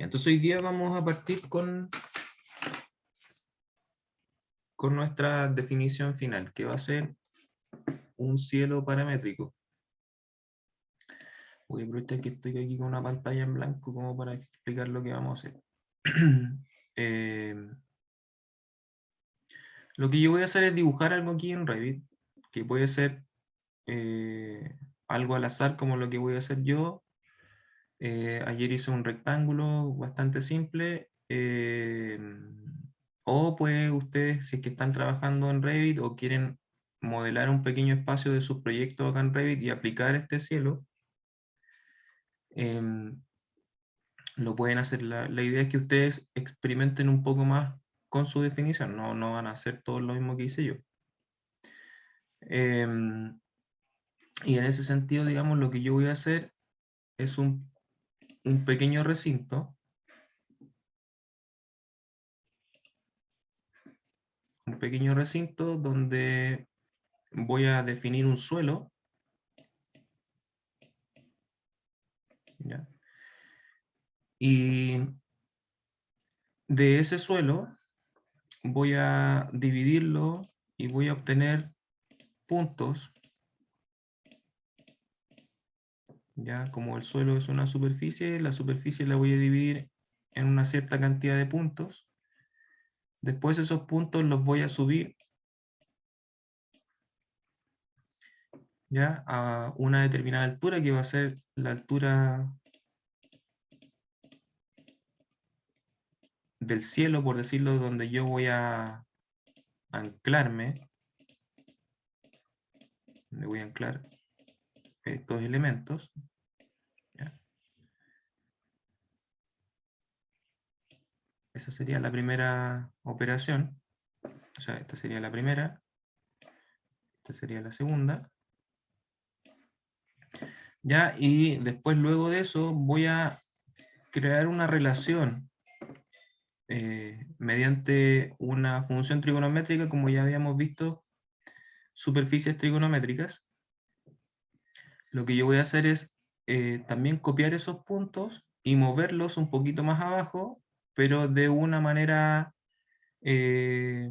Entonces hoy día vamos a partir con nuestra definición final, que va a ser un cielo paramétrico. Voy a aprovechar que estoy aquí con una pantalla en blanco como para explicar lo que vamos a hacer. Lo que yo voy a hacer es dibujar algo aquí en Revit, que puede ser algo al azar como lo que voy a hacer yo. Ayer hice un rectángulo bastante simple. O pues ustedes, si es que están trabajando en Revit o quieren modelar un pequeño espacio de sus proyectos acá en Revit y aplicar este cielo, lo pueden hacer. La idea es que ustedes experimenten un poco más con su definición, no van a hacer todo lo mismo que hice yo. Y en ese sentido, digamos, lo que yo voy a hacer es un pequeño recinto. Un pequeño recinto donde voy a definir un suelo. ¿Ya? Y de ese suelo voy a dividirlo y voy a obtener puntos. Ya, como el suelo es una superficie, la superficie la voy a dividir en una cierta cantidad de puntos. Después esos puntos los voy a subir, ya, a una determinada altura, que va a ser la altura del cielo, por decirlo, donde yo voy a anclarme. Le voy a anclar estos elementos. ¿Ya? Esa sería la primera operación. O sea, esta sería la primera. Esta sería la segunda. ¿Ya? Y después, luego de eso, voy a crear una relación mediante una función trigonométrica, como ya habíamos visto, superficies trigonométricas. Lo que yo voy a hacer es también copiar esos puntos y moverlos un poquito más abajo, pero de una manera que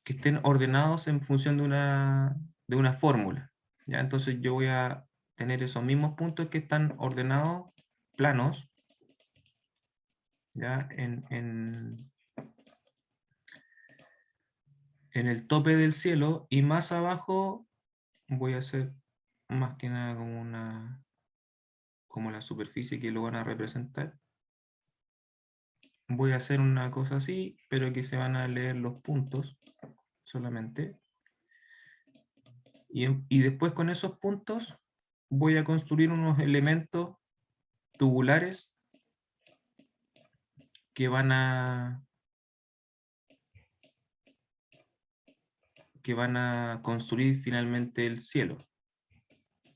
estén ordenados en función de una fórmula. ¿Ya? Entonces yo voy a tener esos mismos puntos que están ordenados, planos, ¿ya? En el tope del cielo, y más abajo voy a hacer más que nada como la superficie que lo van a representar. Voy a hacer una cosa así, pero que se van a leer los puntos solamente. Y después, con esos puntos voy a construir unos elementos tubulares que van a construir finalmente el cielo.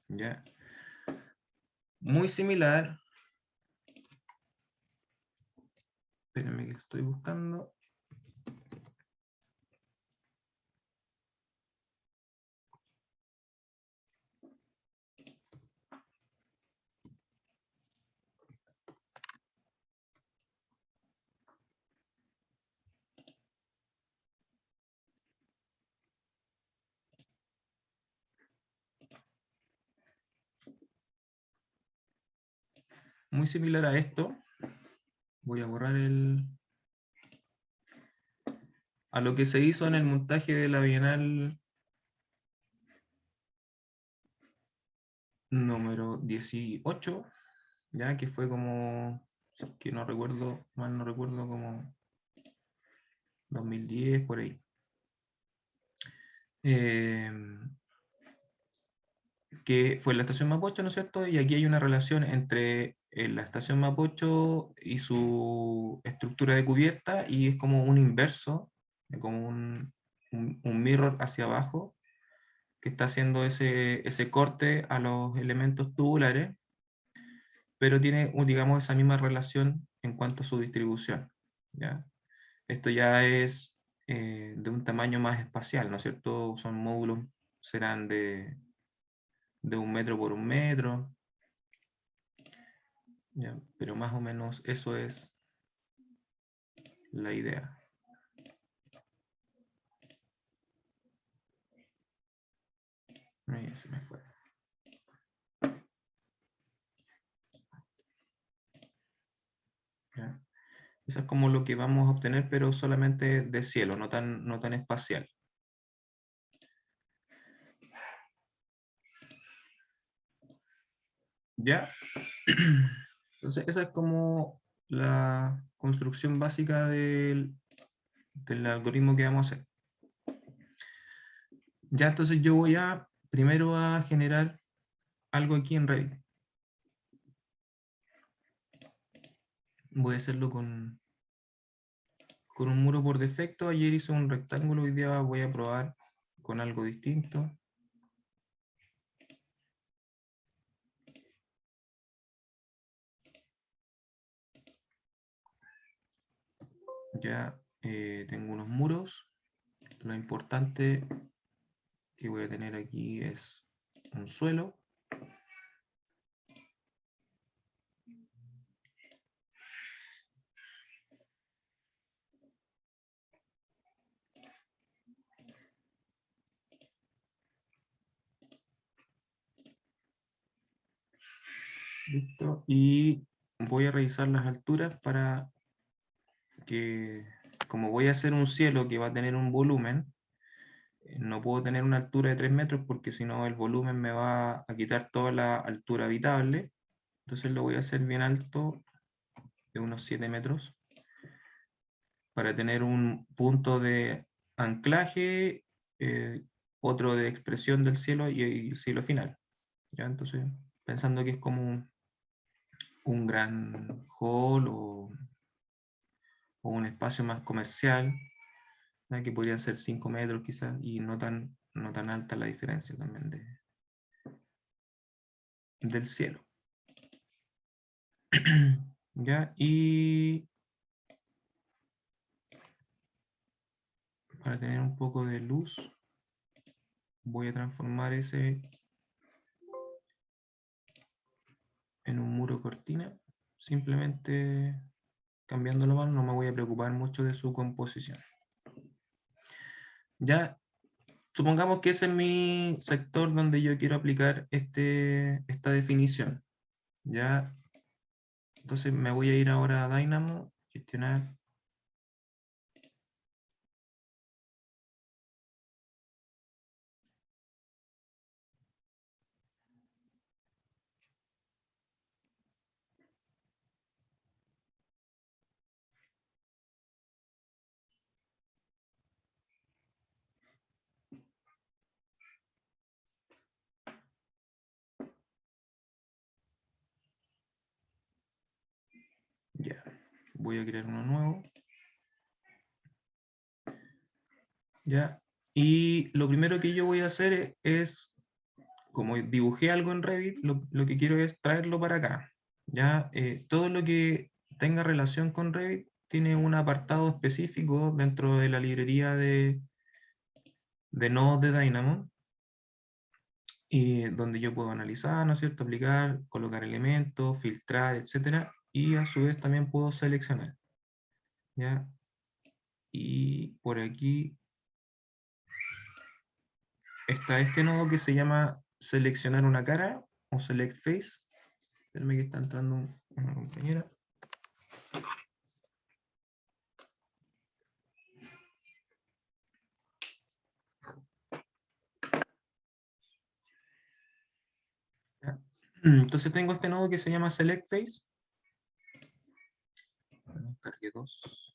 ¿Ya? Muy similar. Espérenme que estoy buscando. Muy similar a esto. Voy a borrar a lo que se hizo en el montaje de la Bienal número 18, ya que fue como, que no recuerdo, mal no recuerdo, como 2010, por ahí. Que fue la estación Mapocho, ¿no es cierto? Y aquí hay una relación entre la estación Mapocho y su estructura de cubierta, y es como un inverso, como un mirror hacia abajo, que está haciendo ese corte a los elementos tubulares, pero tiene, digamos, esa misma relación en cuanto a su distribución. ¿Ya? Esto ya es de un tamaño más espacial, ¿no es cierto? Son módulos, serán de 1 metro por 1 metro. Ya, pero más o menos eso es la idea. Ahí se me fue. Ya. Eso es como lo que vamos a obtener, pero solamente de cielo, no tan espacial. ¿Ya? Entonces, esa es como la construcción básica del algoritmo que vamos a hacer. Ya, entonces yo voy a primero a generar algo aquí en Revit. Voy a hacerlo con un muro por defecto. Ayer hice un rectángulo, hoy día voy a probar con algo distinto. Ya tengo unos muros. Lo importante que voy a tener aquí es un suelo. Listo. Y voy a revisar las alturas para que, como voy a hacer un cielo que va a tener un volumen, no puedo tener una altura de 3 metros porque si no el volumen me va a quitar toda la altura habitable. Entonces lo voy a hacer bien alto, de unos 7 metros, para tener un punto de anclaje, otro de expresión del cielo y el cielo final. ¿Ya? Entonces, pensando que es como un gran hall o un espacio más comercial, ¿ya? Que podría ser 5 metros quizás, y no tan alta la diferencia también del cielo. ¿Ya? Y para tener un poco de luz, voy a transformar ese en un muro cortina, simplemente cambiándolo más, no me voy a preocupar mucho de su composición. Ya, supongamos que ese es mi sector donde yo quiero aplicar esta definición. Ya, entonces me voy a ir ahora a Dynamo, gestionar. Ya, voy a crear uno nuevo. Ya, y lo primero que yo voy a hacer es, como dibujé algo en Revit, lo que quiero es traerlo para acá. Ya, todo lo que tenga relación con Revit tiene un apartado específico dentro de la librería de nodos de Dynamo, y donde yo puedo analizar, ¿no es cierto?, aplicar, colocar elementos, filtrar, etcétera, y a su vez también puedo seleccionar. ¿Ya? Y por aquí está este nodo que se llama seleccionar una cara o select face. Espérame que está entrando una compañera. ¿Ya? Entonces tengo este nodo que se llama select face. Cargué dos.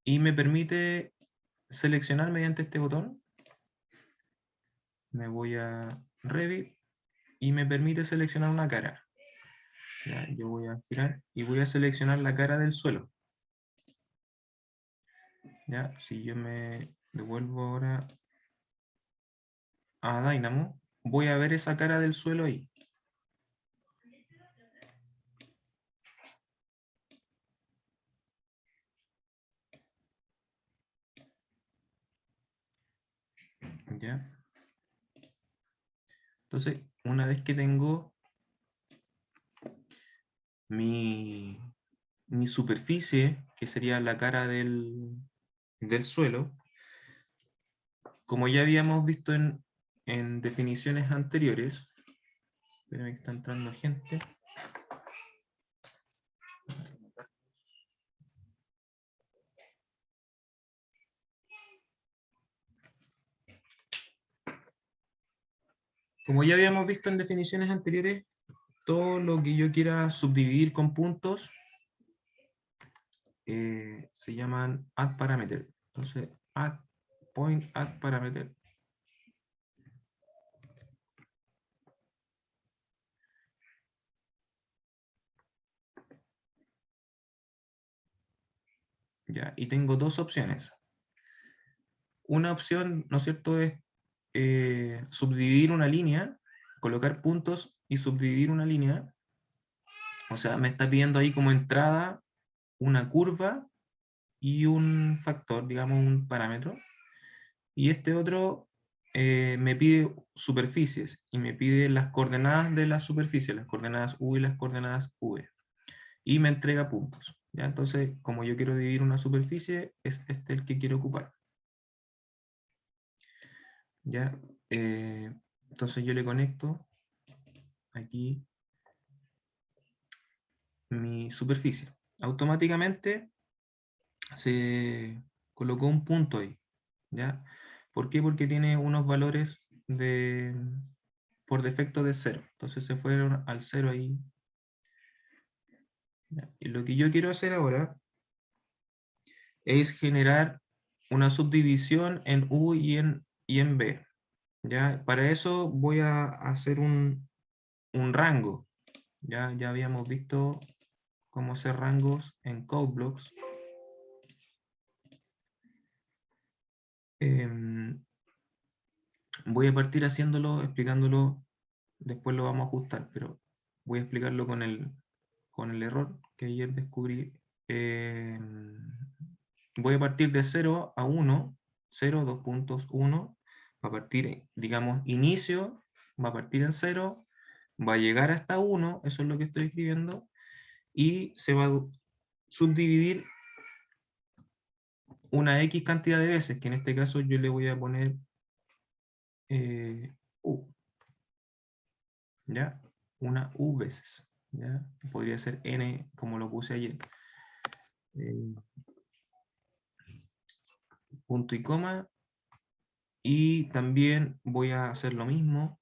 Y me permite seleccionar mediante este botón. Me voy a Revit y me permite seleccionar una cara. Ya, yo voy a girar y voy a seleccionar la cara del suelo. Ya, si yo me devuelvo ahora a Dynamo, voy a ver esa cara del suelo ahí. ¿Ya? Entonces, una vez que tengo mi superficie, que sería la cara del suelo, como ya habíamos visto en definiciones anteriores, espérame que está entrando gente. Como ya habíamos visto en definiciones anteriores, todo lo que yo quiera subdividir con puntos se llaman add parameter. Entonces, add point, add parameter. Ya, y tengo dos opciones. Una opción, ¿no es cierto?, es subdividir una línea, colocar puntos y subdividir una línea. O sea, me está pidiendo ahí como entrada una curva y un factor, digamos un parámetro. Y este otro me pide superficies y me pide las coordenadas de la superficie, las coordenadas U y las coordenadas V. Y me entrega puntos. ¿Ya? Entonces, como yo quiero dividir una superficie, es este el que quiero ocupar. ¿Ya? Entonces yo le conecto aquí mi superficie. Automáticamente se colocó un punto ahí. ¿Ya? ¿Por qué? Porque tiene unos valores por defecto de 0. Entonces se fueron al 0 ahí. ¿Ya? Y lo que yo quiero hacer ahora es generar una subdivisión en U y en B. ¿Ya? Para eso voy a hacer un rango. Ya habíamos visto cómo hacer rangos en CodeBlocks. Voy a partir haciéndolo, explicándolo, después lo vamos a ajustar, pero voy a explicarlo con el error que ayer descubrí. Voy a partir de 0 a 1, 0, 2 puntos, 1, va a partir, digamos, inicio, va a partir en 0, va a llegar hasta 1, eso es lo que estoy escribiendo, y se va a subdividir una X cantidad de veces, que en este caso yo le voy a poner U, ¿ya? Una U veces, ¿ya? Podría ser N como lo puse ayer. Punto y coma, y también voy a hacer lo mismo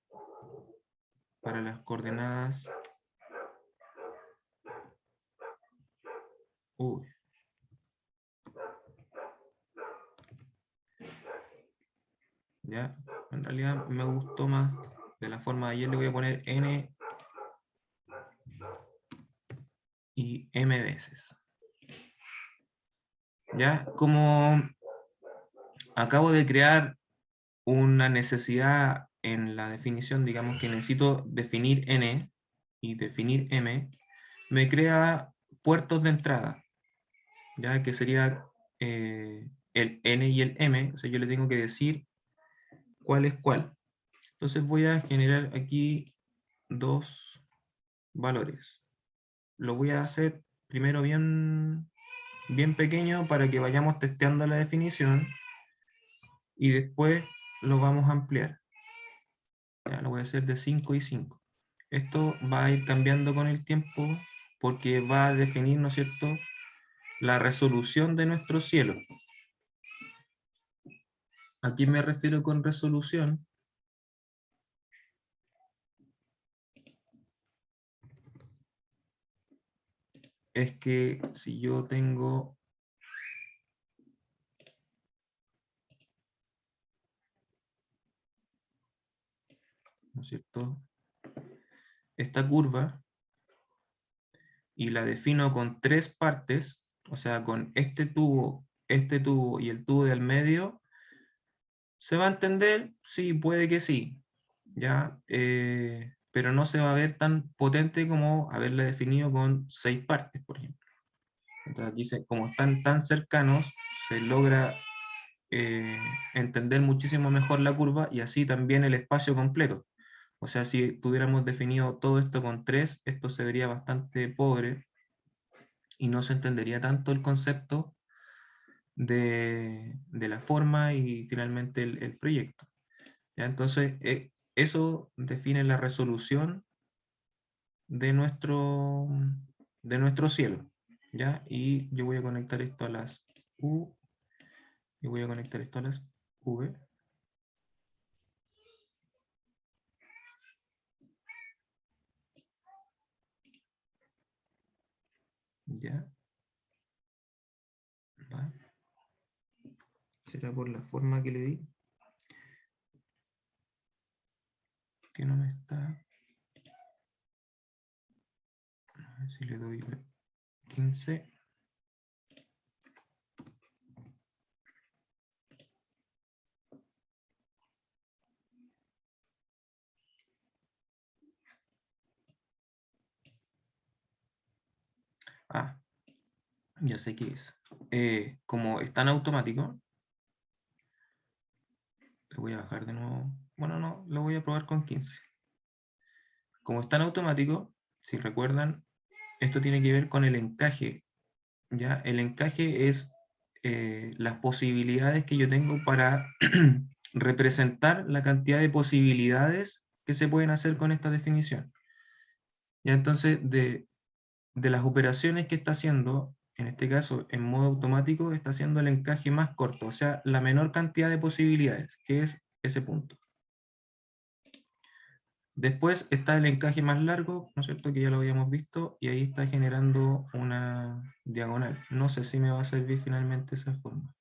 para las coordenadas U. ¿Ya? En realidad me gustó más de la forma de ayer, le voy a poner N y M veces. ¿Ya? Como acabo de crear una necesidad en la definición, digamos que necesito definir N y definir M, me crea puertos de entrada, ¿ya? Que sería el N y el M, o sea, yo le tengo que decir cuál es cuál. Entonces voy a generar aquí dos valores. Lo voy a hacer primero bien pequeño para que vayamos testeando la definición y después lo vamos a ampliar. Ya, lo voy a hacer de 5 y 5. Esto va a ir cambiando con el tiempo porque va a definir, ¿no es cierto?, la resolución de nuestro cielo. ¿A qué me refiero con resolución? Es que si yo tengo ¿no es cierto?, esta curva y la defino con tres partes, o sea, con este tubo y el tubo del medio, ¿se va a entender? Sí, puede que sí, ¿ya? Pero no se va a ver tan potente como haberla definido con 6 partes, por ejemplo. Entonces aquí, como están tan cercanos, se logra entender muchísimo mejor la curva y así también el espacio completo. O sea, si tuviéramos definido todo esto con 3, esto se vería bastante pobre y no se entendería tanto el concepto de la forma y finalmente el proyecto. ¿Ya? Entonces, eso define la resolución de nuestro cielo. ¿Ya? Y yo voy a conectar esto a las U y voy a conectar esto a las V. ¿Ya? ¿Va? ¿Será por la forma que le di? Que no me está. A ver si le doy 15. Ah, ya sé qué es. Como está en automático, le voy a bajar de nuevo. Bueno, no, lo voy a probar con 15. Como está en automático, si recuerdan, esto tiene que ver con el encaje. ¿Ya? El encaje es las posibilidades que yo tengo para representar la cantidad de posibilidades que se pueden hacer con esta definición. ¿Ya? Entonces, de las operaciones que está haciendo, en este caso en modo automático, está haciendo el encaje más corto, o sea, la menor cantidad de posibilidades, que es ese punto. Después está el encaje más largo, ¿no es cierto? Que ya lo habíamos visto, y ahí está generando una diagonal. No sé si me va a servir finalmente esa forma.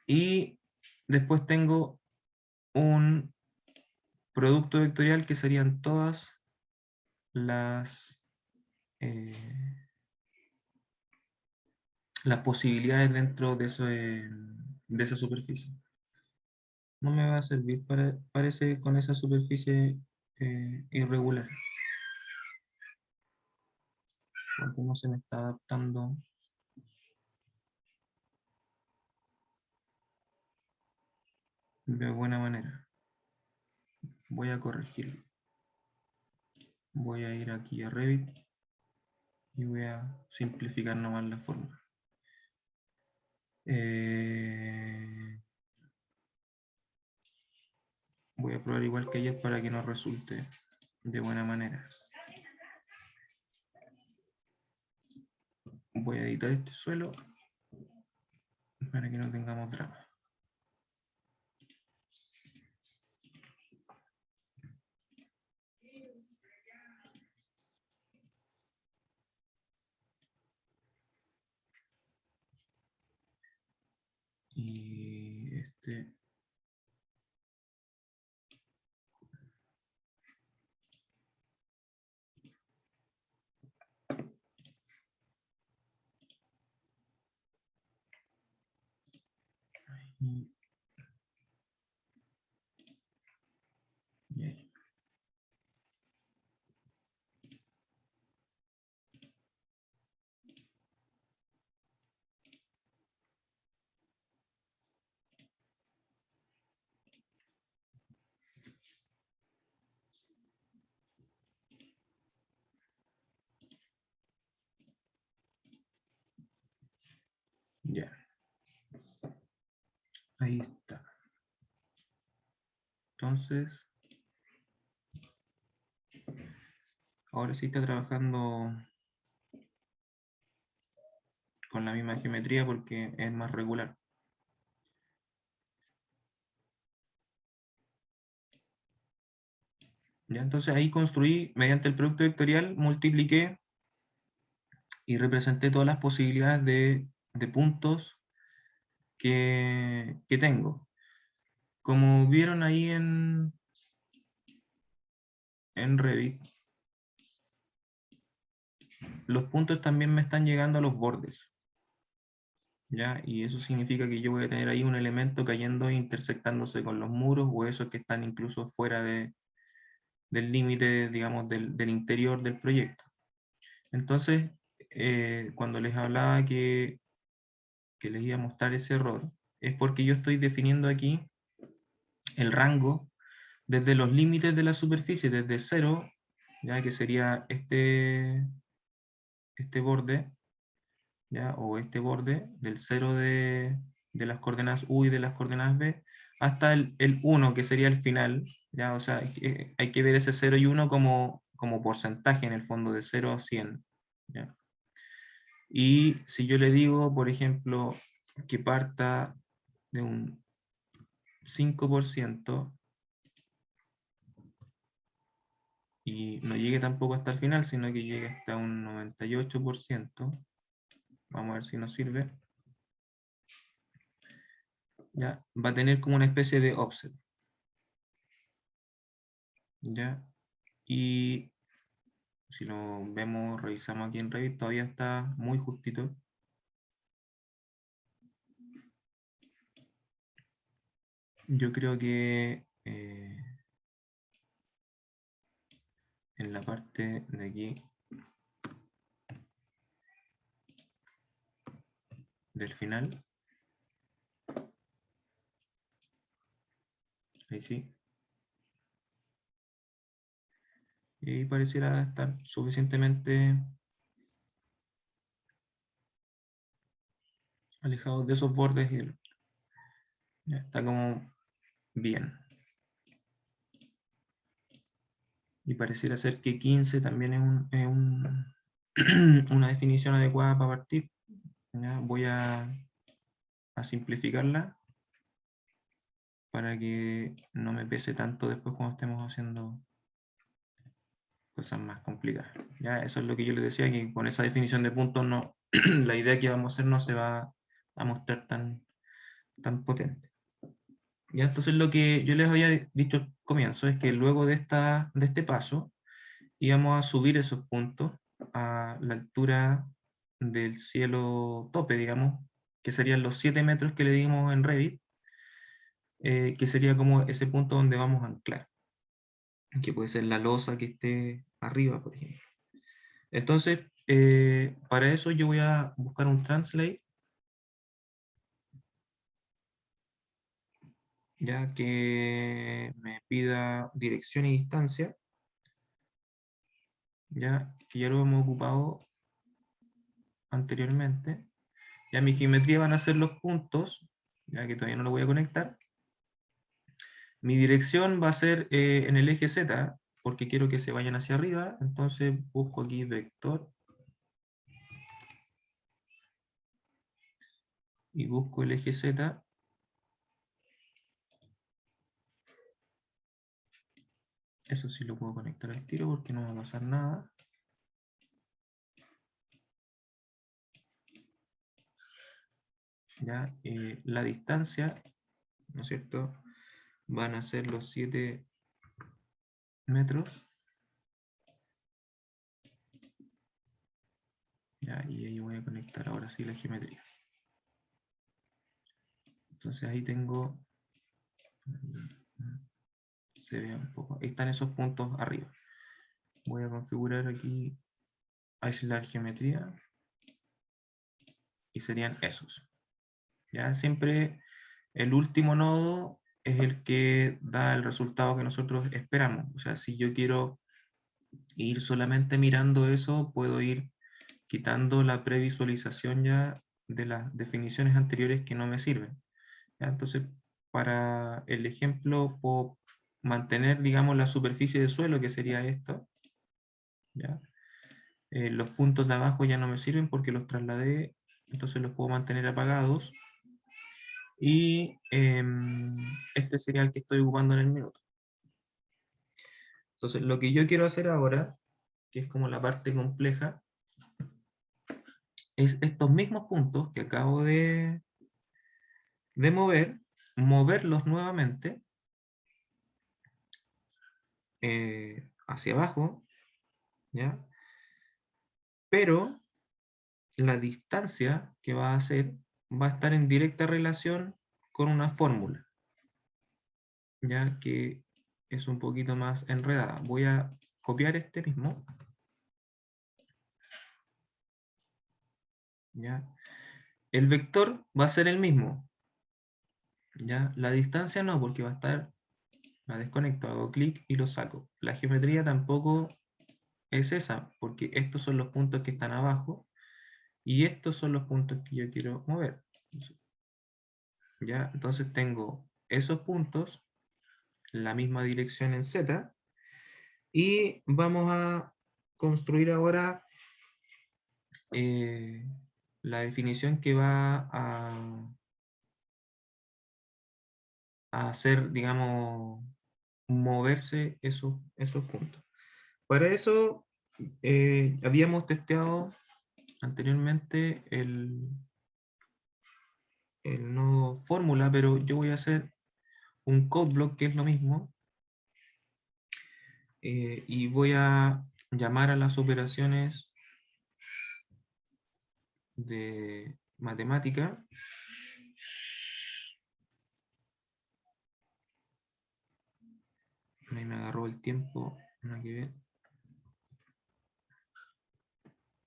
Y después tengo un producto vectorial que serían todas las, eh, las posibilidades dentro de esa superficie. No me va a servir, parece, con esa superficie irregular. Porque no se me está adaptando de buena manera. Voy a corregirlo. Voy a ir aquí a Revit y voy a simplificar nomás la forma. Voy a probar igual que ayer para que nos resulte de buena manera. Voy a editar este suelo para que no tengamos drama. Y este... Y ahí. Ya, ahí está. Entonces, ahora sí está trabajando con la misma geometría porque es más regular. ¿Ya? Entonces ahí construí, mediante el producto vectorial, multipliqué y representé todas las posibilidades de puntos que tengo. Como vieron ahí en Revit, los puntos también me están llegando a los bordes. ¿Ya? Y eso significa que yo voy a tener ahí un elemento cayendo e intersectándose con los muros o esos que están incluso fuera del límite, digamos, del interior del proyecto. Entonces, cuando les hablaba que les iba a mostrar ese error, es porque yo estoy definiendo aquí el rango desde los límites de la superficie, desde 0, ya que sería este borde, ¿ya? O este borde del 0 de las coordenadas U y de las coordenadas B, hasta el 1, que sería el final, ¿ya? O sea, hay que ver ese 0 y 1 como porcentaje en el fondo, de 0 a 100, ¿ya? Y si yo le digo, por ejemplo, que parta de un 5% y no llegue tampoco hasta el final, sino que llegue hasta un 98%, vamos a ver si nos sirve, ¿ya? Va a tener como una especie de offset, ¿ya? Y si lo vemos, revisamos aquí en Revit, todavía está muy justito. Yo creo que en la parte de aquí del final, ahí sí, y pareciera estar suficientemente alejado de esos bordes y ya está como bien. Y pareciera ser que 15 también una definición adecuada para partir. ¿Ya? Voy a simplificarla para que no me pese tanto después cuando estemos haciendo cosas más complicadas. ¿Ya? Eso es lo que yo les decía, que con esa definición de puntos no, la idea que vamos a hacer no se va a mostrar tan potente. ¿Ya? Entonces lo que yo les había dicho al comienzo es que luego de este paso íbamos a subir esos puntos a la altura del cielo tope, digamos, que serían los 7 metros que le dimos en Revit, que sería como ese punto donde vamos a anclar, que puede ser la losa que esté arriba, por ejemplo. Entonces, para eso yo voy a buscar un translate, ya que me pida dirección y distancia, ya que ya lo hemos ocupado anteriormente. Ya mi geometría van a ser los puntos, ya que todavía no lo voy a conectar. Mi dirección va a ser en el eje Z, porque quiero que se vayan hacia arriba, entonces busco aquí vector y busco el eje Z. Eso sí lo puedo conectar al tiro porque no va a pasar nada. Ya, la distancia, ¿no es cierto? Van a ser los 7 metros. Ya, y ahí voy a conectar ahora sí la geometría. Entonces ahí tengo, se ve un poco, ahí están esos puntos arriba. Voy a configurar aquí, aislar geometría, y serían esos. Ya, siempre el último nodo es el que da el resultado que nosotros esperamos. O sea, si yo quiero ir solamente mirando eso, puedo ir quitando la previsualización ya de las definiciones anteriores que no me sirven. ¿Ya? Entonces, para el ejemplo, puedo mantener, digamos, la superficie de suelo, que sería esto. ¿Ya? Los puntos de abajo ya no me sirven porque los trasladé, entonces los puedo mantener apagados. Y este sería el que estoy ocupando en el minuto. Entonces, lo que yo quiero hacer ahora, que es como la parte compleja, es estos mismos puntos que acabo de moverlos nuevamente hacia abajo, ¿ya? Pero la distancia que va a hacer va a estar en directa relación con una fórmula, ya que es un poquito más enredada. Voy a copiar este mismo, ¿ya? El vector va a ser el mismo, ¿ya? La distancia no, porque va a estar La desconecto, hago clic y lo saco. La geometría tampoco es esa, porque estos son los puntos que están abajo y estos son los puntos que yo quiero mover. ¿Ya? Entonces tengo esos puntos, la misma dirección en Z, y vamos a construir ahora la definición que va a hacer, digamos, moverse esos puntos. Para eso habíamos testeado anteriormente el nodo fórmula, pero yo voy a hacer un code block que es lo mismo, y voy a llamar a las operaciones de matemática. Ahí me agarró el tiempo, nada que ver.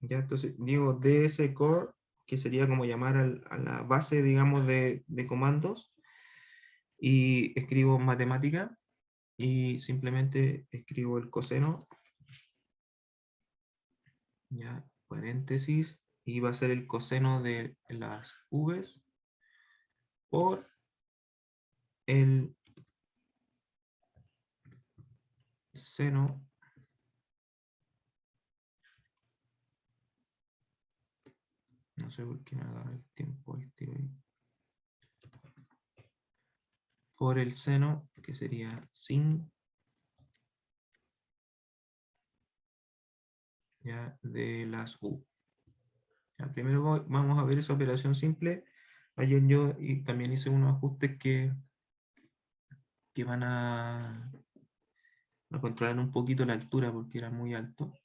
Ya, entonces digo ds core, que sería como llamar a la base, digamos, de comandos, y escribo matemática, y simplemente escribo el coseno, ya, paréntesis, y va a ser el coseno de las v's por el seno no sé por qué me agarra el tiempo al tiro ahí, por el seno, que sería sin, ya, de las u. Ya, primero vamos a ver esa operación simple. Ayer yo también hice unos ajustes que van a controlar un poquito la altura porque era muy alto.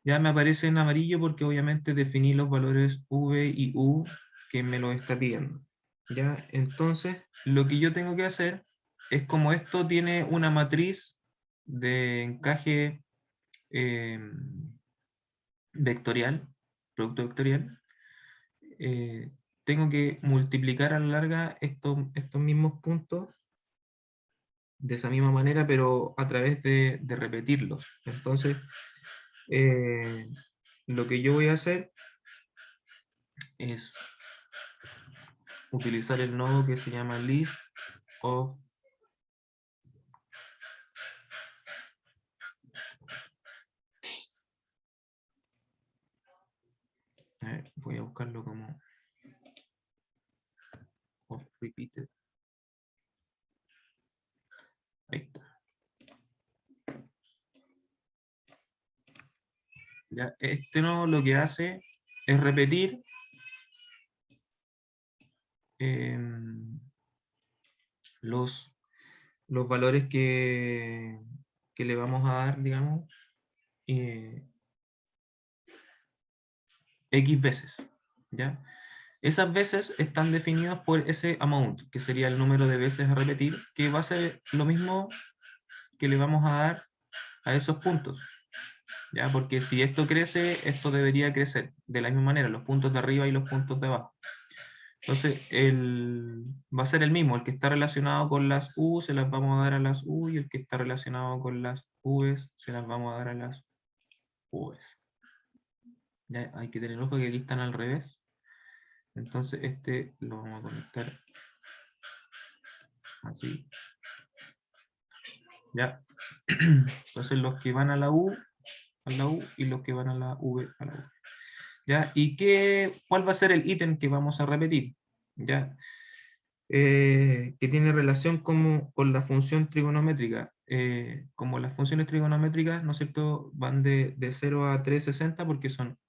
Ya me aparece en amarillo porque obviamente definí los valores v y u que me lo está pidiendo. Ya, entonces lo que yo tengo que hacer es, como esto tiene una matriz de encaje eh, vectorial, producto vectorial, eh, tengo que multiplicar a la larga estos mismos puntos de esa misma manera, pero a través de repetirlos. Entonces, eh, lo que yo voy a hacer es utilizar el nodo que se llama list of, voy a buscarlo como of repeated. Ahí está. Ya, este nodo lo que hace es repetir los, los valores que le vamos a dar, digamos, eh, X veces, ¿ya? Esas veces están definidas por ese amount, que sería el número de veces a repetir, que va a ser lo mismo que le vamos a dar a esos puntos, ¿ya? Porque si esto crece, esto debería crecer de la misma manera, los puntos de arriba y los puntos de abajo. Entonces, va a ser el mismo, el que está relacionado con las U se las vamos a dar a las U, y el que está relacionado con las V's se las vamos a dar a las V's. Ya hay que tener ojo que aquí están al revés. Entonces este lo vamos a conectar así. Ya. Entonces los que van a la U y los que van a la V a la U. ¿Ya? ¿Y cuál va a ser el ítem que vamos a repetir? ¿Ya? Que tiene relación con la función trigonométrica. Como las funciones trigonométricas, ¿no es cierto?, van de 0 a 360 porque son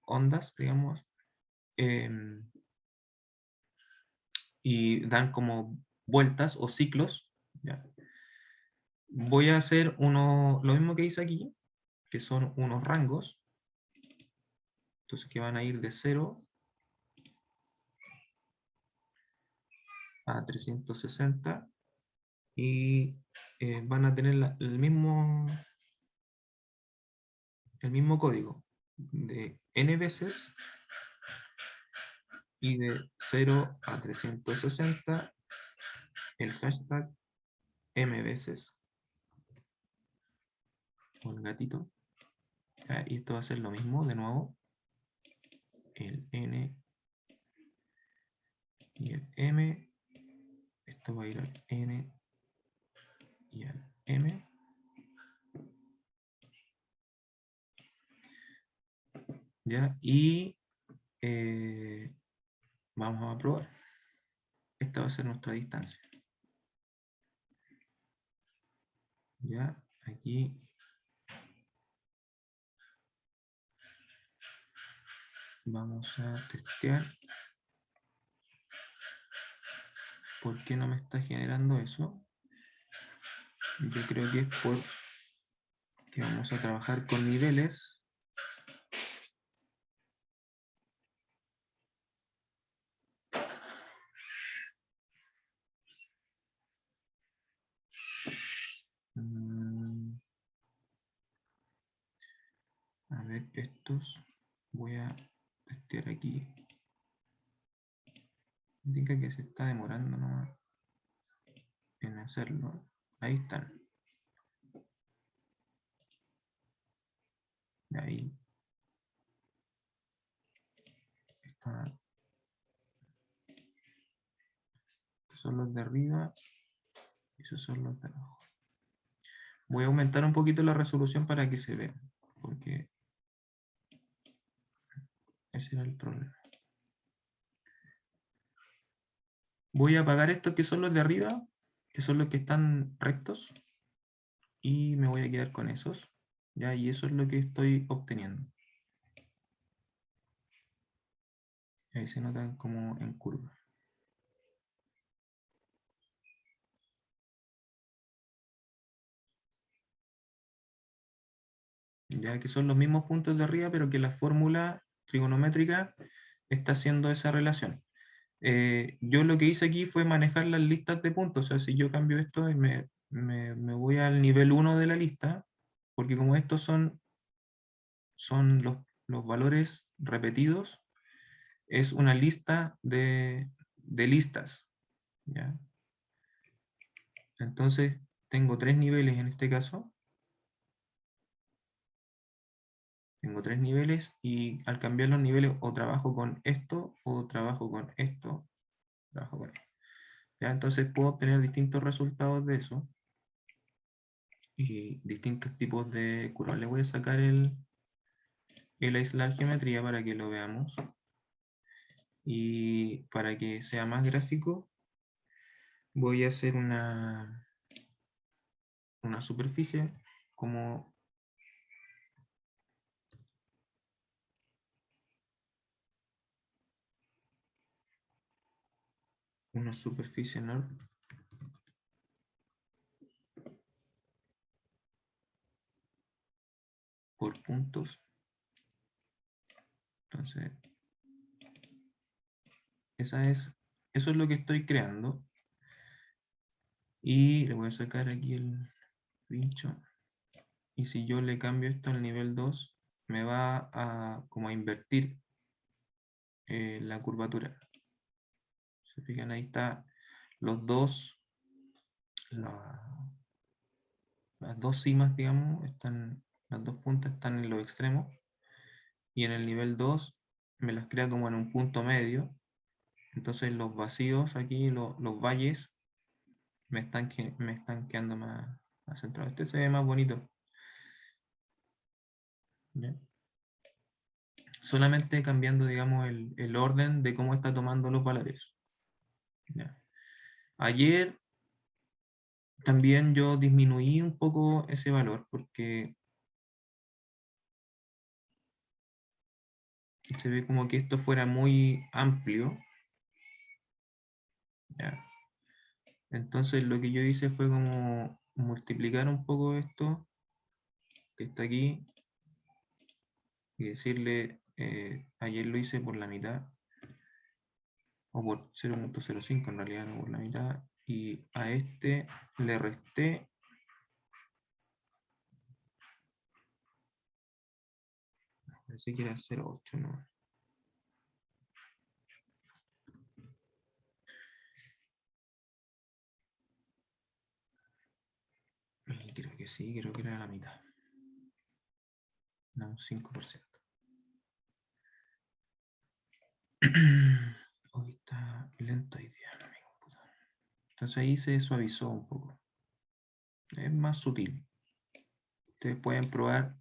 ondas, digamos, y dan como vueltas o ciclos. ¿Ya? Voy a hacer lo mismo que hice aquí, que son unos rangos, entonces que van a ir de 0 a 360 y van a tener el mismo código de n veces, y de 0 a 360 el hashtag m veces con el gatito. Y esto va a ser lo mismo, de nuevo. El n y el m. Esto va a ir al n y al m. ¿Ya? Y vamos a probar. Esta va a ser nuestra distancia. ¿Ya? Aquí vamos a testear. ¿Por qué no me está generando eso? Yo creo que es porque vamos a trabajar con niveles. A ver, estos voy a testear aquí. Indica que se está demorando nomás en hacerlo. Ahí están. Ahí está. Estos son los de arriba y esos son los de abajo. Voy a aumentar un poquito la resolución para que se vea, porque ese era el problema. Voy a apagar estos que son los de arriba, que son los que están rectos, y me voy a quedar con esos. ¿Ya? Y eso es lo que estoy obteniendo. Ahí se notan como en curva. Ya que son los mismos puntos de arriba, pero que la fórmula trigonométrica está haciendo esa relación. Yo lo que hice aquí fue manejar las listas de puntos. O sea, si yo cambio esto y me voy al nivel 1 de la lista, porque como estos son los valores repetidos, es una lista de listas. ¿Ya? Entonces, tengo 3 niveles en este caso. Tengo 3 niveles y al cambiar los niveles o trabajo con esto o trabajo con esto, trabajo con esto. ¿Ya? Entonces puedo obtener distintos resultados de eso y distintos tipos de curvas. Le voy a sacar el aislar geometría para que lo veamos. Y para que sea más gráfico, voy a hacer una superficie como una superficie enorme por puntos. Entonces, eso es lo que estoy creando. Y le voy a sacar aquí el pincho. Y si yo le cambio esto al nivel 2, me va a como a invertir la curvatura. Se fijan, ahí está los dos, la- las dos cimas, digamos, las dos puntas están en los extremos. Y en el nivel 2 me las crea como en un punto medio. Entonces los vacíos aquí, los valles, me están quedando más centrados. Este se ve más bonito. ¿Ya? Solamente cambiando, digamos, el orden de cómo está tomando los valores. ¿Ya? Ayer también yo disminuí un poco ese valor porque se ve como que esto fuera muy amplio. ¿Ya? Entonces lo que yo hice fue como multiplicar un poco esto que está aquí y decirle, ayer lo hice por la mitad, o por 0.05 en realidad, no por la mitad, y a este le resté pensé que era 0.8, ¿no? que sí, creo que era la mitad. No, un 5%. Hoy está lento hoy día, mi computador. Entonces ahí se suavizó un poco. Es más sutil. Ustedes pueden probar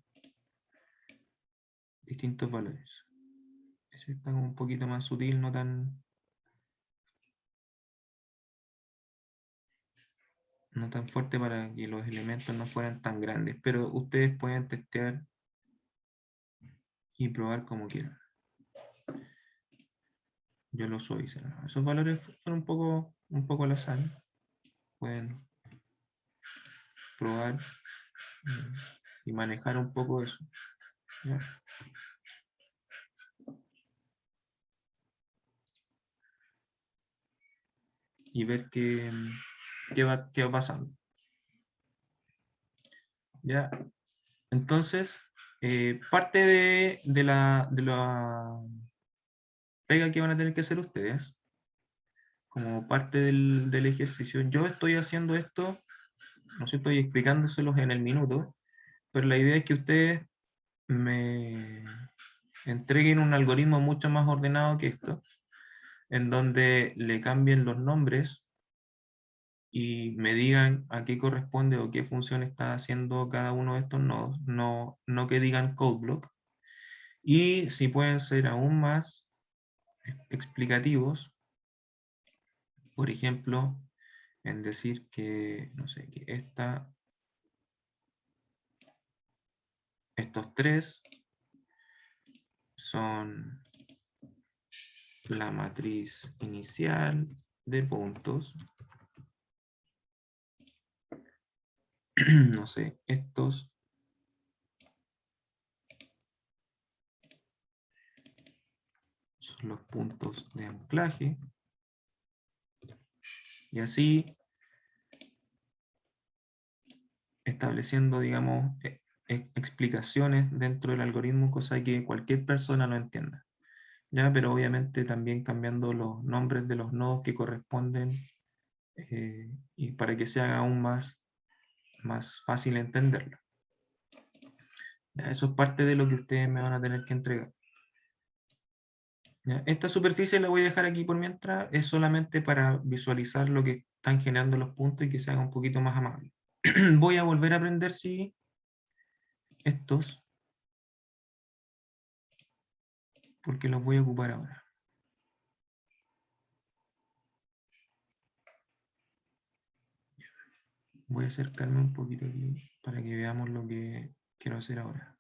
distintos valores. Ese está como un poquito más sutil, no tan fuerte para que los elementos no fueran tan grandes, pero ustedes pueden testear y probar como quieran. Yo lo suavice, ¿no? Esos valores son un poco al azar. Pueden probar y manejar un poco eso, ¿ya? Y ver qué va pasando. ¿Ya? Entonces, parte de la pega que van a tener que hacer ustedes, como parte del ejercicio, yo estoy haciendo esto, no sé, estoy explicándoselos en el minuto, pero la idea es que ustedes me entreguen un algoritmo mucho más ordenado que esto, en donde le cambien los nombres y me digan a qué corresponde o qué función está haciendo cada uno de estos nodos, no que digan code block. Y si pueden ser aún más explicativos, por ejemplo, en decir que, no sé, que estos tres son la matriz inicial de puntos. No sé, estos son los puntos de anclaje. Y así estableciendo, digamos, explicaciones dentro del algoritmo, cosa que cualquier persona lo entienda. ¿Ya? Pero obviamente también cambiando los nombres de los nodos que corresponden y para que se haga aún más fácil entenderlo. ¿Ya? Eso es parte de lo que ustedes me van a tener que entregar. ¿Ya? Esta superficie la voy a dejar aquí por mientras, es solamente para visualizar lo que están generando los puntos y que se haga un poquito más amable. Voy a volver a aprender si estos, porque los voy a ocupar ahora. Voy a acercarme un poquito aquí para que veamos lo que quiero hacer ahora.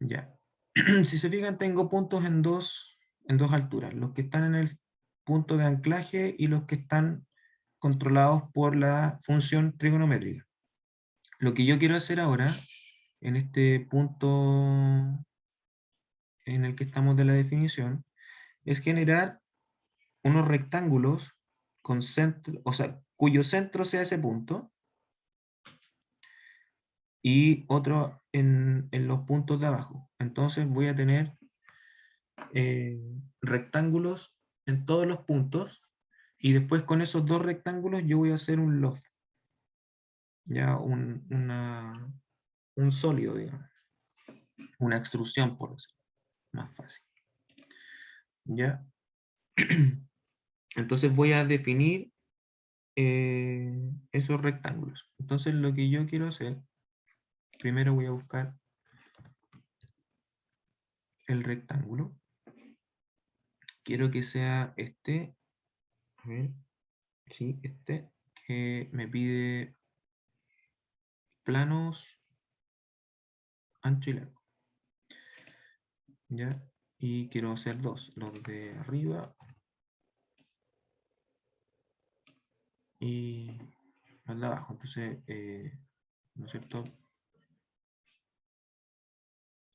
Ya. Si se fijan, tengo puntos en dos alturas. Los que están en el punto de anclaje y los que están controlados por la función trigonométrica. Lo que yo quiero hacer ahora, en este punto en el que estamos de la definición, es generar unos rectángulos con centro, o sea, cuyo centro sea ese punto, y otro en los puntos de abajo. Entonces voy a tener rectángulos en todos los puntos, y después con esos dos rectángulos yo voy a hacer un loft, ya un sólido, digamos, una extrusión, por decirlo más fácil. ¿Ya? Entonces voy a definir esos rectángulos. Entonces lo que yo quiero hacer, primero voy a buscar el rectángulo. Quiero que sea este, a ver, sí, este, que me pide planos ancho y largo. ¿Ya? Y quiero hacer dos, los de arriba y los de abajo. Entonces, ¿no es cierto?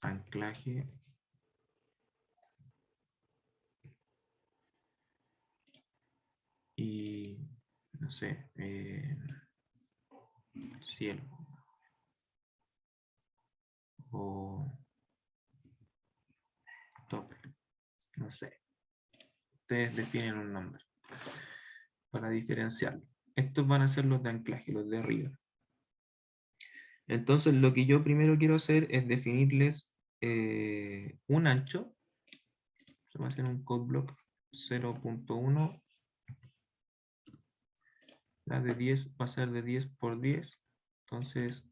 Anclaje. Y, no sé, cielo. O top. No sé. Ustedes definen un nombre para diferenciarlo. estos van a ser los de anclaje, los de arriba. Entonces lo que yo primero quiero hacer es definirles un ancho. Se va a hacer un code block 0.1. La de 10 va a ser de 10 por 10. Entonces,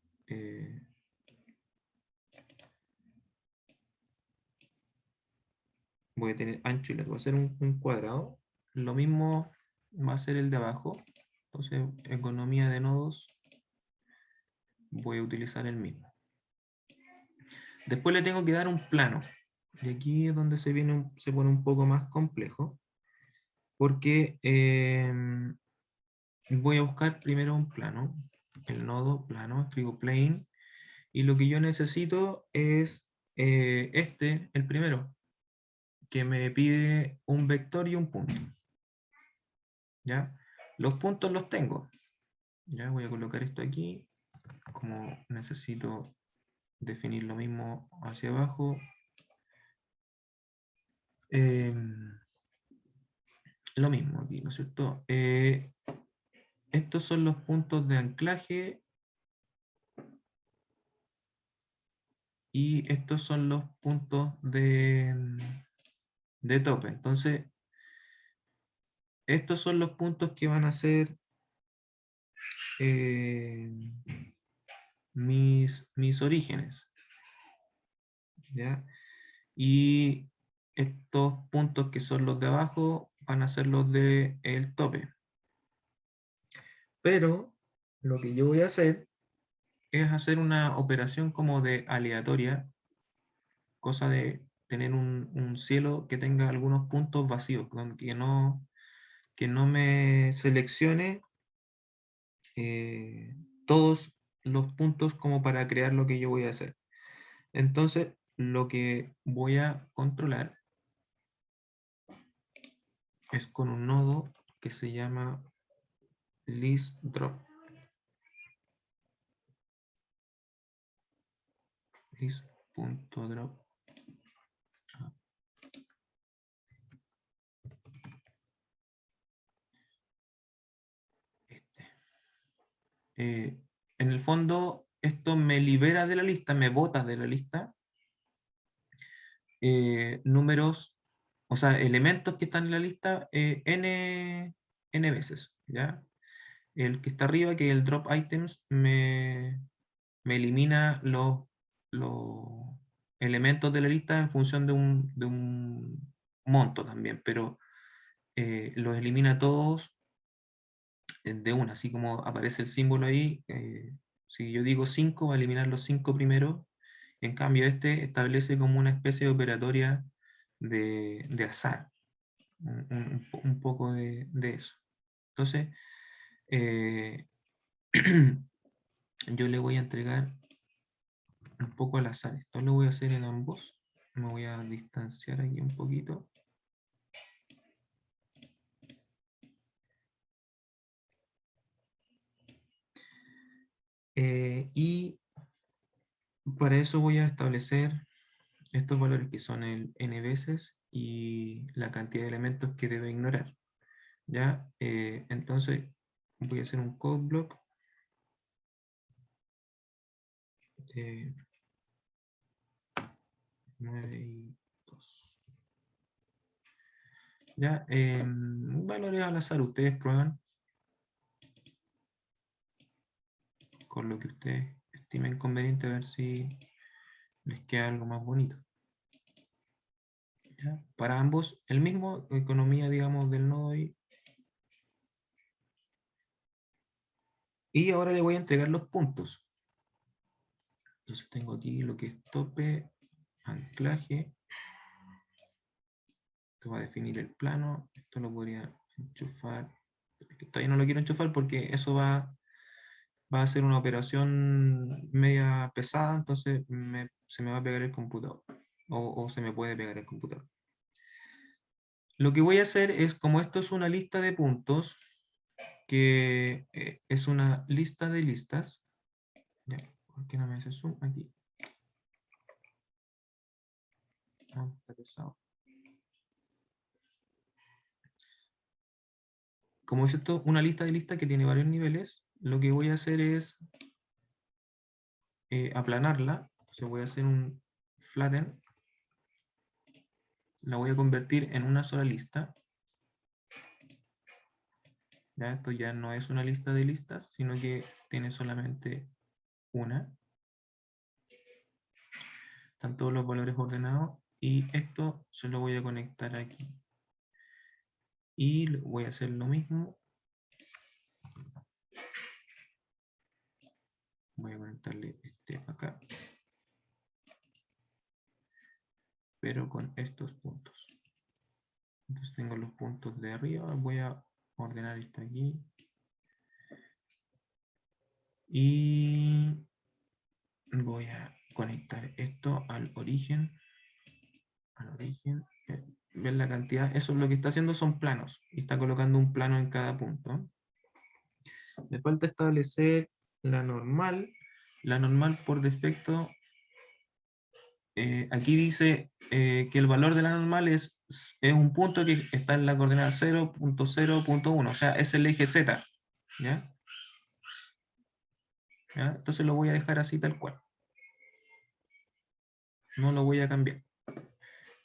voy a tener ancho y largo. Va a ser un cuadrado. Lo mismo va a ser el de abajo. Entonces, economía de nodos, voy a utilizar el mismo. Después le tengo que dar un plano. Y aquí es donde se pone un poco más complejo. Porque voy a buscar primero un plano. El nodo plano, escribo plane. Y lo que yo necesito es el primero, que me pide un vector y un punto. ¿Ya? Los puntos los tengo. Ya voy a colocar esto aquí. Como necesito definir lo mismo hacia abajo. Lo mismo aquí, ¿no es cierto? Estos son los puntos de anclaje. Y estos son los puntos de tope. Entonces, estos son los puntos que van a ser mis orígenes. ¿Ya? Y estos puntos que son los de abajo van a ser los del tope. Pero lo que yo voy a hacer es hacer una operación como de aleatoria, cosa de tener un cielo que tenga algunos puntos vacíos, que no me seleccione todos los puntos como para crear lo que yo voy a hacer. Entonces, lo que voy a controlar es con un nodo que se llama listDrop. List.drop. En el fondo, esto me libera de la lista, me bota de la lista números, o sea, elementos que están en la lista n veces, ¿ya? El que está arriba, que es el drop items, me elimina los elementos de la lista en función de un monto también, pero los elimina todos de una, así como aparece el símbolo ahí. Si yo digo 5, va a eliminar los 5 primeros. En cambio, este establece como una especie de operatoria de azar, un poco de eso. Entonces, eh, yo le voy a entregar un poco al azar. Esto lo voy a hacer en ambos. Me voy a distanciar aquí un poquito. Y para eso voy a establecer estos valores que son el n veces y la cantidad de elementos que debe ignorar. ¿Ya? Entonces voy a hacer un code block de 9 y 2. ¿Ya? Valores al azar, ustedes prueban con lo que ustedes estimen conveniente a ver si les queda algo más bonito. ¿Ya? Para ambos, el mismo, economía, digamos, del nodo ahí. Y ahora le voy a entregar los puntos. Entonces tengo aquí lo que es tope, anclaje. Esto va a definir el plano. Esto lo podría enchufar. Todavía no lo quiero enchufar porque eso va a ser una operación media pesada, entonces se me va a pegar el computador. O se me puede pegar el computador. Lo que voy a hacer es, como esto es una lista de puntos, que es una lista de listas. Ya, ¿por qué no me hace zoom aquí? Ah, está pesado. como es esto una lista de listas que tiene varios niveles, lo que voy a hacer es aplanarla. Entonces voy a hacer un flatten, la voy a convertir en una sola lista. ¿Ya? Esto ya no es una lista de listas, sino que tiene solamente una. Están todos los valores ordenados y esto se lo voy a conectar aquí. Y voy a hacer lo mismo. Voy a conectarle este acá. Pero con estos puntos. Entonces tengo los puntos de arriba. Voy a ordenar esto aquí. Y voy a conectar esto al origen. Ver la cantidad. Eso es lo que está haciendo, son planos. Y está colocando un plano en cada punto. Me falta establecer la normal. La normal por defecto, aquí dice que el valor de la normal es un punto que está en la coordenada 0.0.1, o sea, es el eje Z. ¿Ya? ¿Ya? Entonces lo voy a dejar así tal cual. No lo voy a cambiar.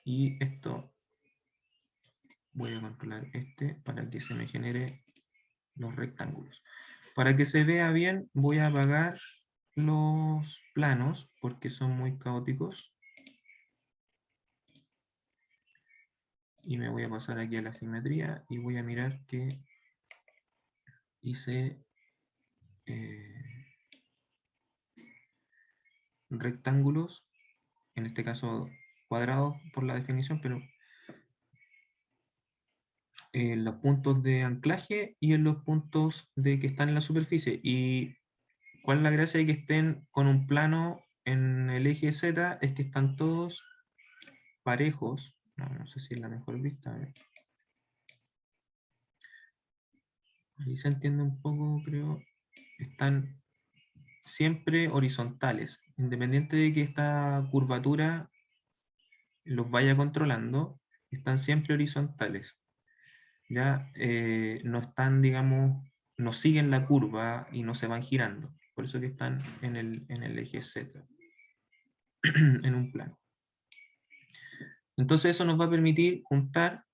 Y esto, voy a controlar este para que se me genere los rectángulos. Para que se vea bien, voy a apagar los planos porque son muy caóticos. Y me voy a pasar aquí a la simetría y voy a mirar que hice rectángulos, en este caso cuadrados por la definición, pero en los puntos de anclaje y en los puntos de que están en la superficie. ¿Y cuál es la gracia de que estén con un plano en el eje Z? Es que están todos parejos. No sé si es la mejor vista. A ver. Ahí se entiende un poco, creo. Están siempre horizontales, independiente de que esta curvatura los vaya controlando, están siempre horizontales. Ya no están, digamos, no siguen la curva y no se van girando. Por eso que están en el eje Z, en un plano. Entonces eso nos va a permitir juntar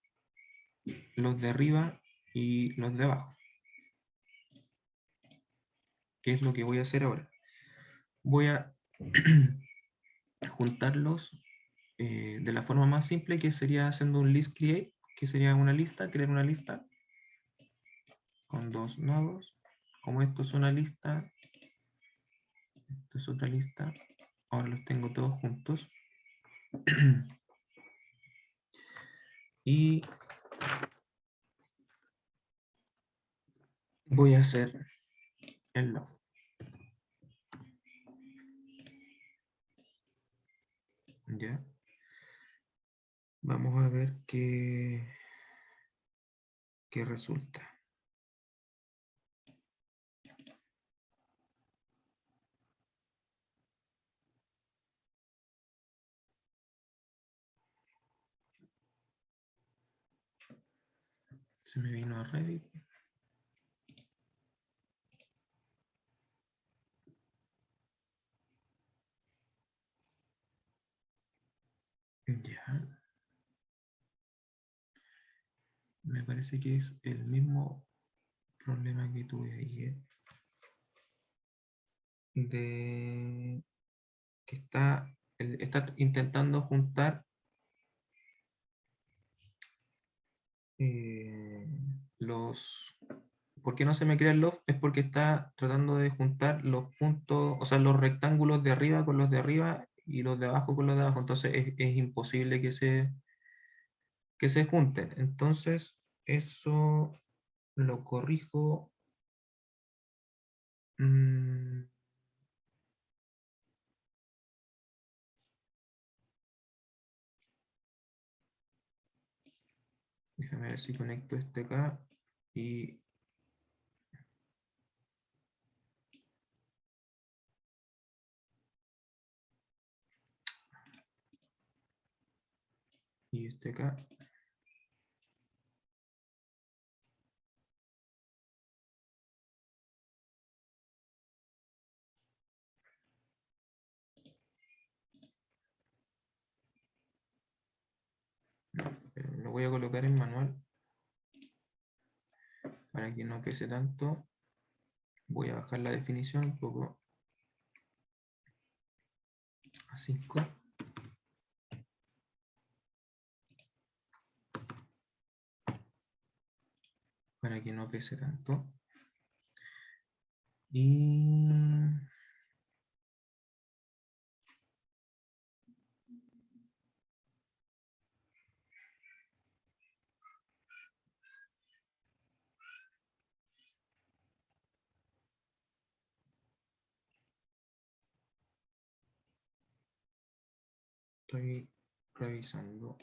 los de arriba y los de abajo. ¿Qué es lo que voy a hacer ahora? Voy a juntarlos de la forma más simple, que sería haciendo un list create, que sería una lista, crear una lista con dos nodos. Como esto es una lista, esto es otra lista, ahora los tengo todos juntos. Y voy a hacer el log. ¿Ya? Vamos a ver qué resulta. Se me vino a Revit. Ya. Me parece que es el mismo problema que tuve ayer. De que está intentando juntar los... ¿Por qué no se me crea el loft? Es porque está tratando de juntar los puntos, o sea, los rectángulos de arriba con los de arriba y los de abajo con los de abajo. Entonces es imposible que se junten. Entonces, eso lo corrijo. mm, Déjame ver si conecto este acá y este acá. voy a colocar en manual para que no pese tanto. Voy a bajar la definición un poco a 5 para que no pese tanto. Y estoy revisando.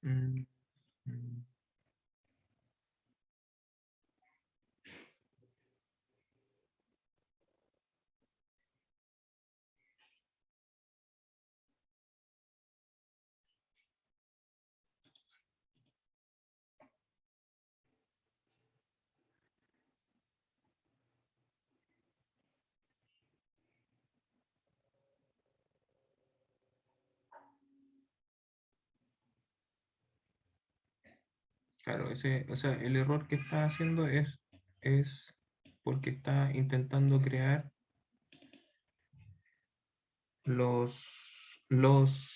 Mm, mm. Claro, o sea, el error que está haciendo es porque está intentando crear los, los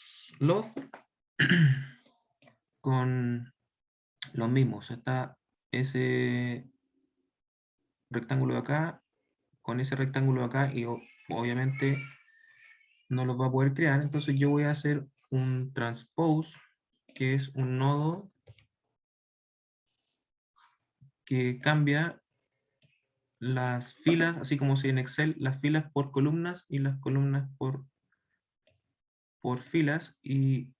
con los mismos. Está ese rectángulo de acá con ese rectángulo de acá y obviamente no los va a poder crear. Entonces yo voy a hacer un transpose, que es un nodo que cambia las filas, así como si en Excel, las filas por columnas y las columnas por filas, y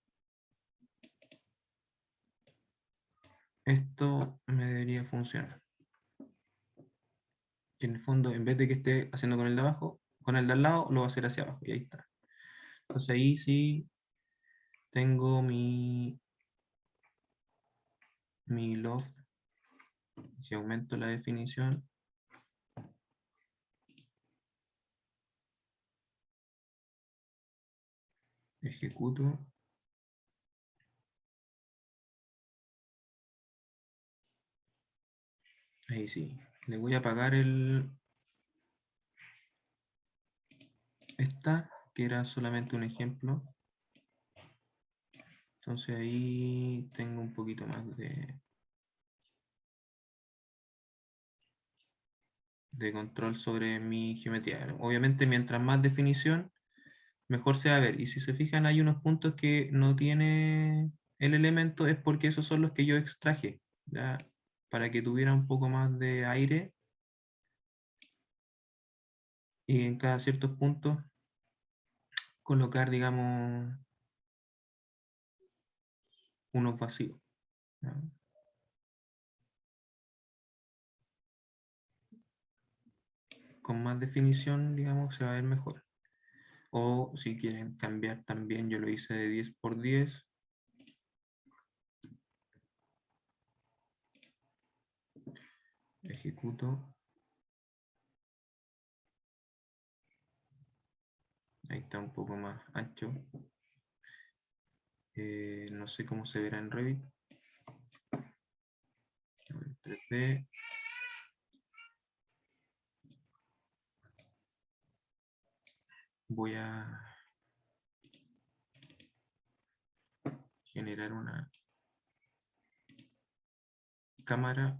esto me debería funcionar. Y en el fondo, en vez de que esté haciendo con el de abajo, con el de al lado, lo va a hacer hacia abajo, y ahí está. Entonces ahí sí tengo mi loft. Si aumento la definición, ejecuto. Ahí sí. Le voy a apagar esta, que era solamente un ejemplo. Entonces ahí tengo un poquito más de control sobre mi geometría. Obviamente, mientras más definición, mejor se va a ver. Y si se fijan, hay unos puntos que no tiene el elemento, es porque esos son los que yo extraje, ¿ya? Para que tuviera un poco más de aire y en cada ciertos puntos colocar, digamos, unos vacíos, ¿ya? Con más definición, digamos, se va a ver mejor. O si quieren cambiar también, yo lo hice de 10 por 10. Ejecuto. Ahí está un poco más ancho. No sé cómo se verá en Revit. 3D. Voy a generar una cámara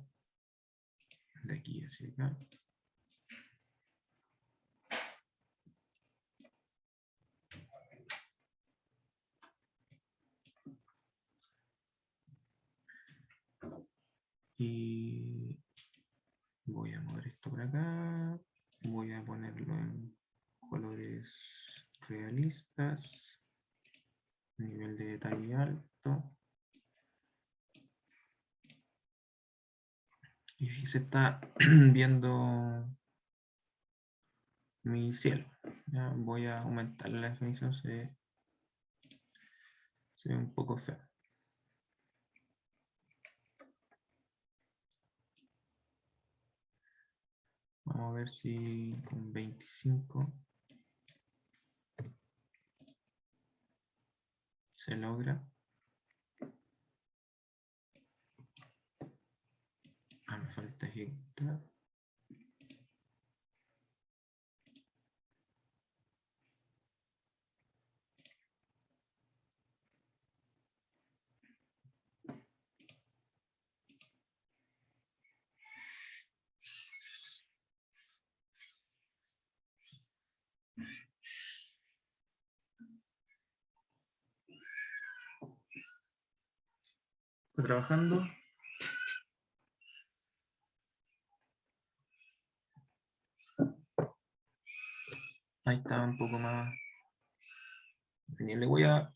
de aquí hacia acá. Y voy a mover esto por acá. Voy a ponerlo en colores realistas. Nivel de detalle alto. se está viendo mi cielo. Ya, voy a aumentar la definición, se ve un poco feo. Vamos a ver si con 25 se logra. Me falta ejecutar. ¿Está trabajando? Ahí está un poco más. Le voy a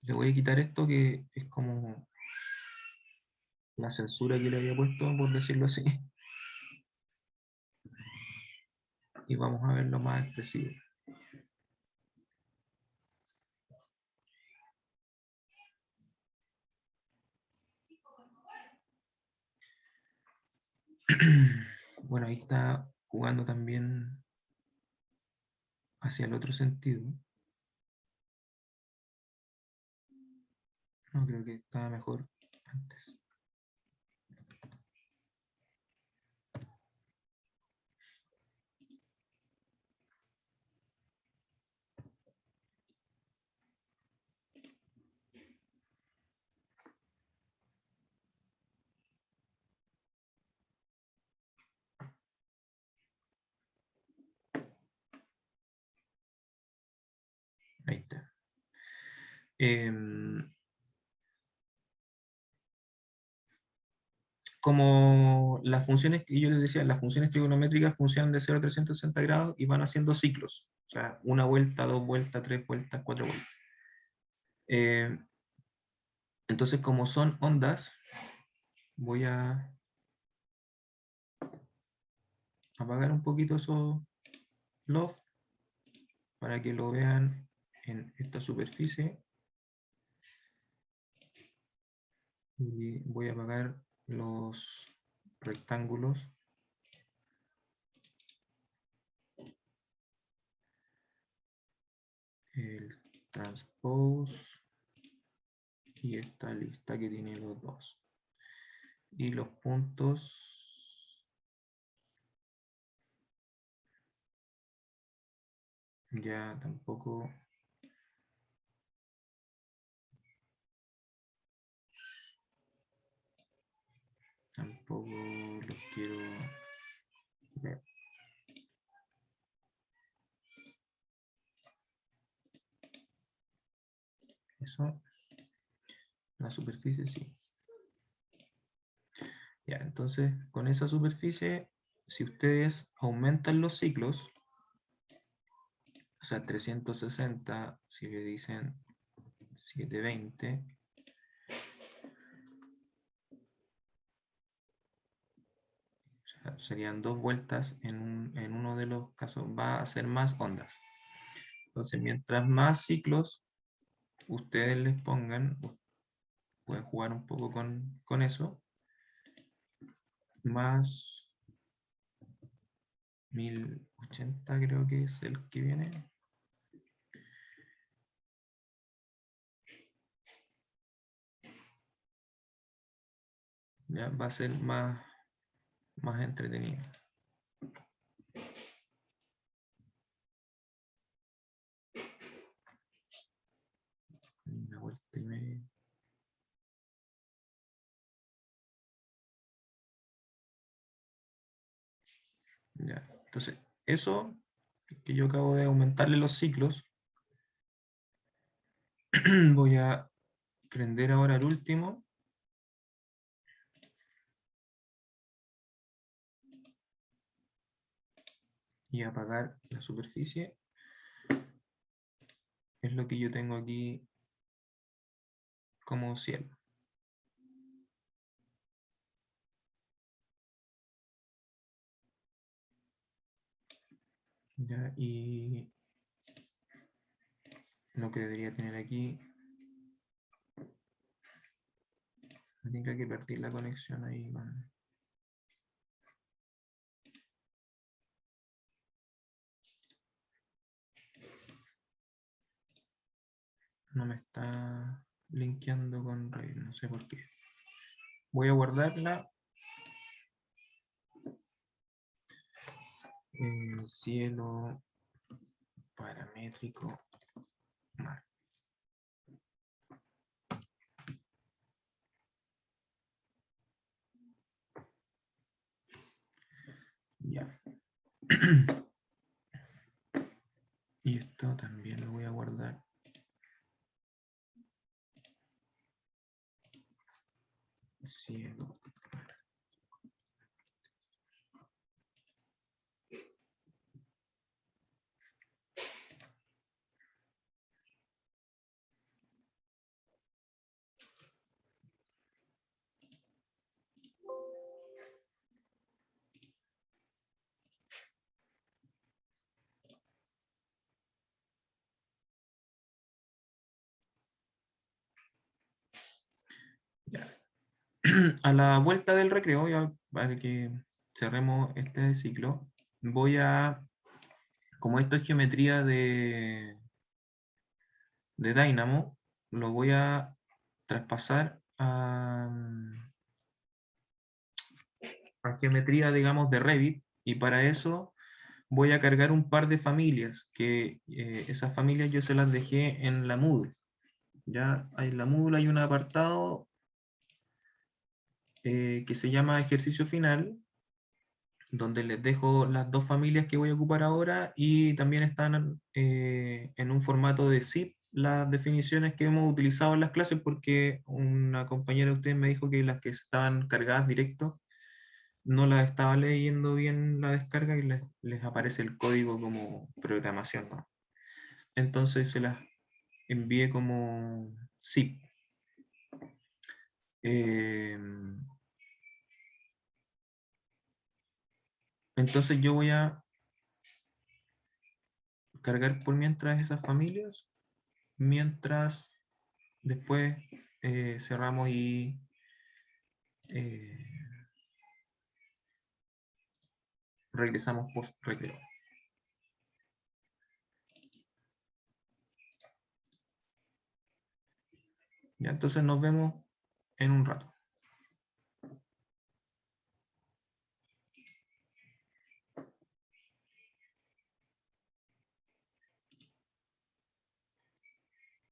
le voy a quitar esto que es como la censura que le había puesto, por decirlo así. Y vamos a verlo más expresivo. Bueno, ahí está jugando también hacia el otro sentido. No, creo que estaba mejor antes. Ahí está. Como las funciones que yo les decía, las funciones trigonométricas funcionan de 0 a 360 grados y van haciendo ciclos. O sea, una vuelta, dos vueltas, tres vueltas, cuatro vueltas. Entonces, como son ondas, voy a apagar un poquito esos LOF para que lo vean en esta superficie. Y voy a apagar los rectángulos. El transpose y esta lista que tiene los dos. Y los puntos ya tampoco los quiero ver. Eso, la superficie sí. Ya, entonces con esa superficie, si ustedes aumentan los ciclos, o sea, 360, si le dicen 720, o sea, serían dos vueltas en uno de los casos, va a ser más ondas. Entonces, mientras más ciclos ustedes les pongan, pueden jugar un poco con eso, más 1080 creo que es el que viene. Ya va a ser más entretenido. Una vuelta y media. Ya. Entonces, eso que yo acabo de aumentarle los ciclos, voy a prender ahora el último. Y apagar la superficie. Es lo que yo tengo aquí como cielo. Ya, y lo que debería tener aquí, tengo que partir la conexión ahí no me está linkeando con Rail, no sé por qué. Voy a guardarla. Cielo paramétrico mar. Ya. Y esto también lo voy a guardar. Cielo. Ya. A la vuelta del recreo, ya para que cerremos este ciclo, voy a, como esto es geometría de Dynamo, lo voy a traspasar a geometría, digamos, de Revit, y para eso voy a cargar un par de familias, que esas familias yo se las dejé en la Moodle. Ya en la Moodle hay un apartado que se llama ejercicio final, donde les dejo las dos familias que voy a ocupar ahora y también están en un formato de zip las definiciones que hemos utilizado en las clases, porque una compañera de ustedes me dijo que las que estaban cargadas directo no las estaba leyendo bien la descarga y les aparece el código como programación, ¿no? Entonces se las envié como zip. Entonces yo voy a cargar por mientras esas familias, mientras después cerramos y eh, regresamos post recreo. Ya, entonces nos vemos en un rato.